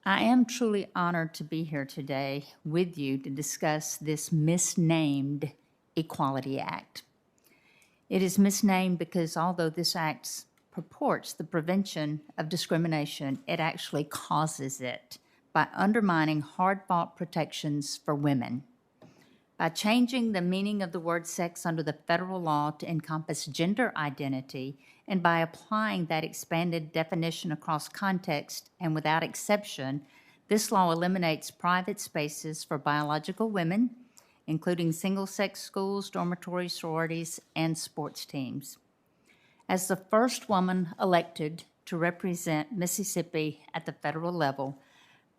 I am truly honored to be here today with you to discuss this misnamed Equality Act. It is misnamed because although this act purports the prevention of discrimination, it actually causes it by undermining hard-fought protections for women. By changing the meaning of the word sex under the federal law to encompass gender identity, and by applying that expanded definition across context and without exception, this law eliminates private spaces for biological women, including single-sex schools, dormitories, sororities, and sports teams. As the first woman elected to represent Mississippi at the federal level,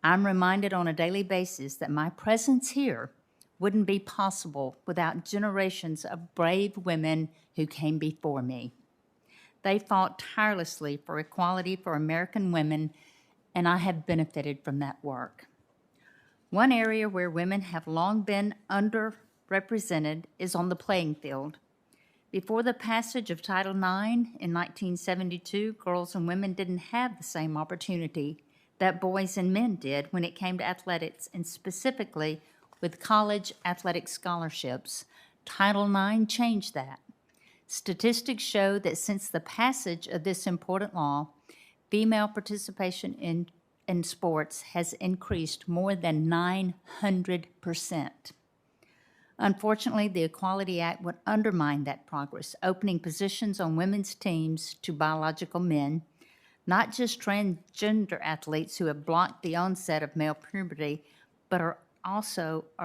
I'm reminded on a daily basis that my presence here wouldn't be possible without generations of brave women who came before me. They fought tirelessly for equality for American women, and I have benefited from that work. One area where women have long been underrepresented is on the playing field. Before the passage of Title IX in 1972, girls and women didn't have the same opportunity that boys and men did when it came to athletics, and specifically with college athletic scholarships. Title IX changed that. Statistics show that since the passage of this important law, female participation in sports has increased more than 900%. Unfortunately, the Equality Act would undermine that progress, opening positions on women's teams to biological men, not just transgender athletes who have blocked the onset of male puberty, but are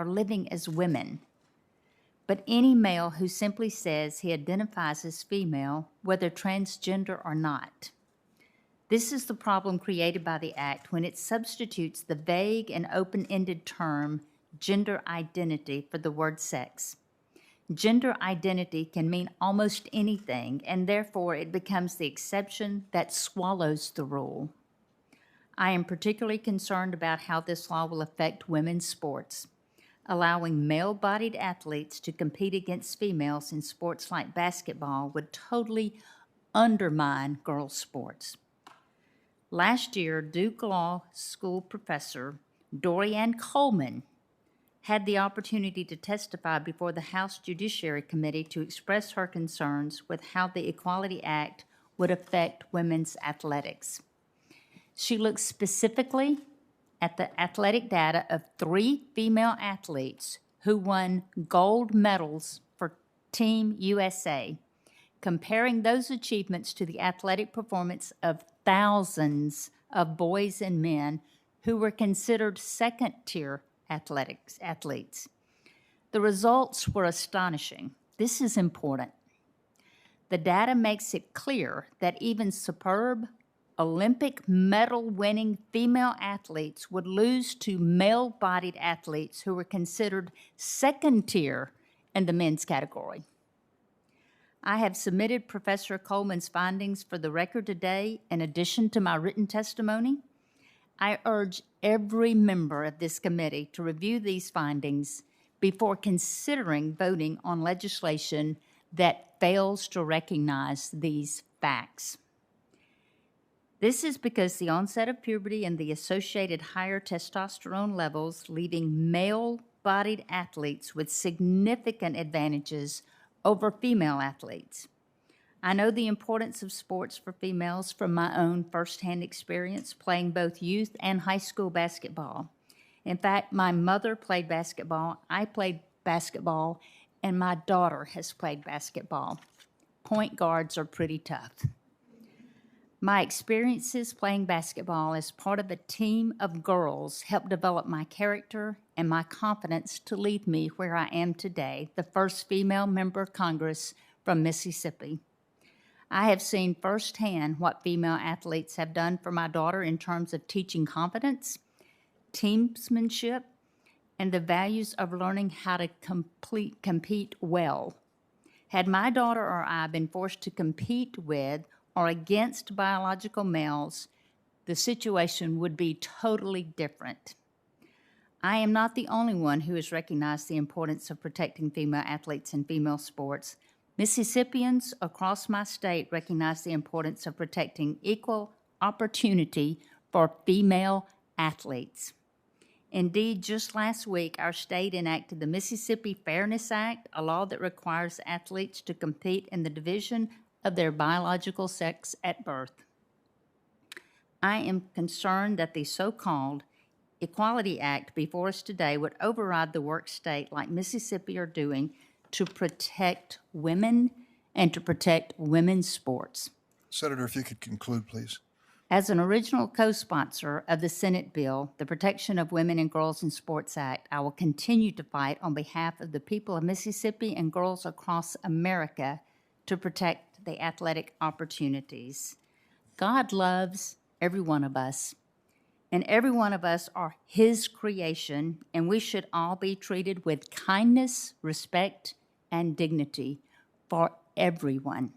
living as women. But any male who simply says he identifies as female, whether transgender or not. This is the problem created by the Act when it substitutes the vague and open-ended term gender identity for the word sex. Gender identity can mean almost anything, and therefore it becomes the exception that swallows the rule. I am particularly concerned about how this law will affect women's sports. Allowing male-bodied athletes to compete against females in sports like basketball would totally undermine girls' sports. Last year, Duke Law School professor Dorianne Coleman had the opportunity to testify before the House Judiciary Committee to express her concerns with how the Equality Act would affect women's athletics. She looked specifically at the athletic data of 3 female athletes who won gold medals for Team USA, comparing those achievements to the athletic performance of thousands of boys and men who were considered second-tier athletes. The results were astonishing. This is important. The data makes it clear that even superb Olympic medal-winning female athletes would lose to male-bodied athletes who were considered second-tier in the men's category. I have submitted Professor Coleman's findings for the record today in addition to my written testimony. I urge every member of this committee to review these findings before considering voting on legislation that fails to recognize these facts. This is because the onset of puberty and the associated higher testosterone levels leaving male-bodied athletes with significant advantages over female athletes. I know the importance of sports for females from my own firsthand experience playing both youth and high school basketball. In fact, my mother played basketball, I played basketball, and my daughter has played basketball. Point guards are pretty tough. My experiences playing basketball as part of a team of girls helped develop my character and my confidence to lead me where I am today, the first female member of Congress from Mississippi. I have seen firsthand what female athletes have done for my daughter in terms of teaching confidence, teamsmanship, and the values of learning how to compete well. Had my daughter or I been forced to compete with or against biological males, the situation would be totally different. I am not the only one who has recognized the importance of protecting female athletes in female sports. Mississippians across my state recognize the importance of protecting equal opportunity for female athletes. Indeed, just last week, our state enacted the Mississippi Fairness Act, a law that requires athletes to compete in the division of their biological sex at birth. I am concerned that the so-called Equality Act before us today would override the work state like Mississippi are doing to protect women and to protect women's sports. Senator, if you could conclude, please. As an original co-sponsor of the Senate bill, the Protection of Women and Girls in Sports Act, I will continue to fight on behalf of the people of Mississippi and girls across America to protect the athletic opportunities. God loves every one of us, and every one of us are His creation, and we should all be treated with kindness, respect, and dignity for everyone.